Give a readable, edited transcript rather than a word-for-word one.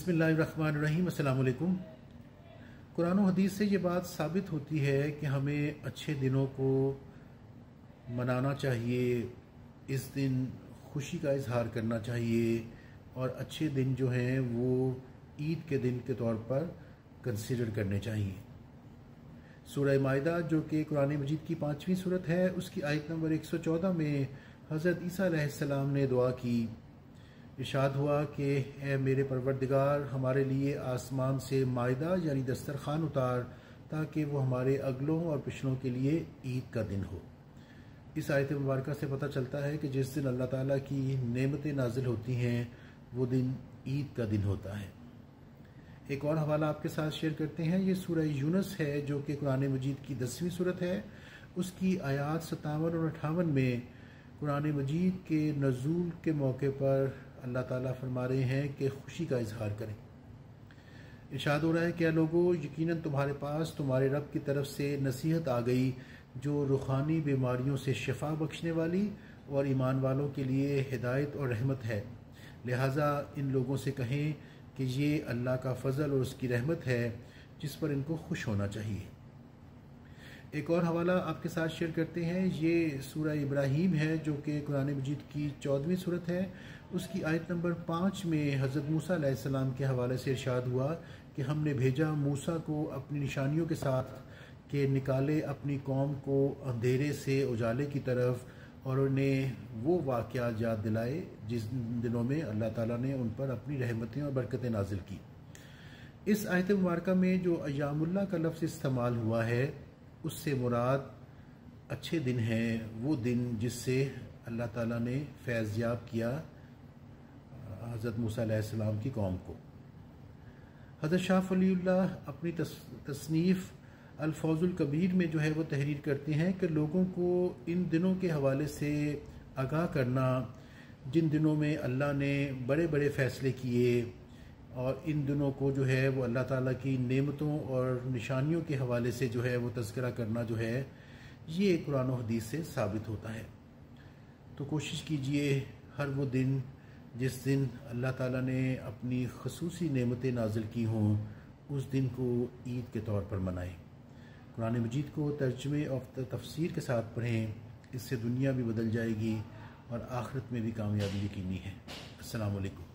बिस्मिल्लाहिर्रहमानिर्रहीम। अस्सलाम वालेकुम। कुरान और हदीस से ये बात साबित होती है कि हमें अच्छे दिनों को मनाना चाहिए, इस दिन खुशी का इजहार करना चाहिए और अच्छे दिन जो हैं वो ईद के दिन के तौर पर कंसीडर करने चाहिए। सूरह माइदा जो कि कुरान मजीद की 5वीं सूरत है, उसकी आयत नंबर 114 में हज़रत ईसा अलैहिस्सलाम ने दुआ की। इरशाद हुआ कि ए मेरे परवरदिगार, हमारे लिए आसमान से माइदा यानी दस्तरखान उतार ताकि वो हमारे अगलों और पिछलों के लिए ईद का दिन हो। इस आयत मुबारक से पता चलता है कि जिस दिन अल्लाह ताला की नेमतें नाजिल होती हैं वो दिन ईद का दिन होता है। एक और हवाला आपके साथ शेयर करते हैं। ये सूरह यूनुस है जो कि कुरान मजीद की 10वीं सूरत है। उसकी आयात 57 और 58 में कुरान मजीद के नज़ूल के मौके पर अल्लाह ताला फरमा रहे हैं कि खुशी का इजहार करें। इरशाद हो रहा है कि लोगों, यकीनन तुम्हारे पास तुम्हारे रब की तरफ से नसीहत आ गई जो रूहानी बीमारियों से शिफा बख्शने वाली और ईमान वालों के लिए हिदायत और रहमत है। लिहाजा इन लोगों से कहें कि ये अल्लाह का फ़ज़ल और उसकी रहमत है जिस पर इनको खुश होना चाहिए। एक और हवाला आपके साथ शेयर करते हैं। ये सूरह इब्राहीम है जो कि कुरान मजीद की 14वीं सूरत है। उसकी आयत नंबर 5 में हज़रत मूसा अलैहिस्सलाम के हवाले से इरशाद हुआ कि हमने भेजा मूसा को अपनी निशानियों के साथ कि निकाले अपनी कौम को अंधेरे से उजाले की तरफ और उन्हें वो वाक़यात याद दिलाए जिस दिनों में अल्लाह ताला ने उन पर अपनी रहमतें और बरकतें नाजिल की। इस आयत मुबारक में जो अय्यामुल्लाह का लफ्ज़ इस्तेमाल हुआ है उससे मुराद अच्छे दिन हैं, वो दिन जिससे अल्लाह ताला ने फैज़ याब किया हज़रत मूसा अलैहिस्सलाम की कौम को। हज़रत शाह वलीउल्लाह अपनी तसनीफ़ अल-फौज़ुल कबीर में जो है वो तहरीर करते हैं कि लोगों को इन दिनों के हवाले से आगाह करना जिन दिनों में अल्लाह ने बड़े बड़े फ़ैसले किए, और इन दिनों को जो है वो अल्लाह ताला की नेमतों और निशानियों के हवाले से जो है वो तज़किरा करना जो है ये कुरान और हदीस से साबित होता है। तो कोशिश कीजिए हर वो दिन जिस दिन अल्लाह ताला ने अपनी ख़ुसूसी नेमतें नाजिल की हों उस दिन को ईद के तौर पर मनाएं। कुरान मजीद को तर्जुमे और तफसीर के साथ पढ़ें, इससे दुनिया भी बदल जाएगी और आखिरत में भी कामयाबी यकीनी है। अस्सलामु अलैकुम।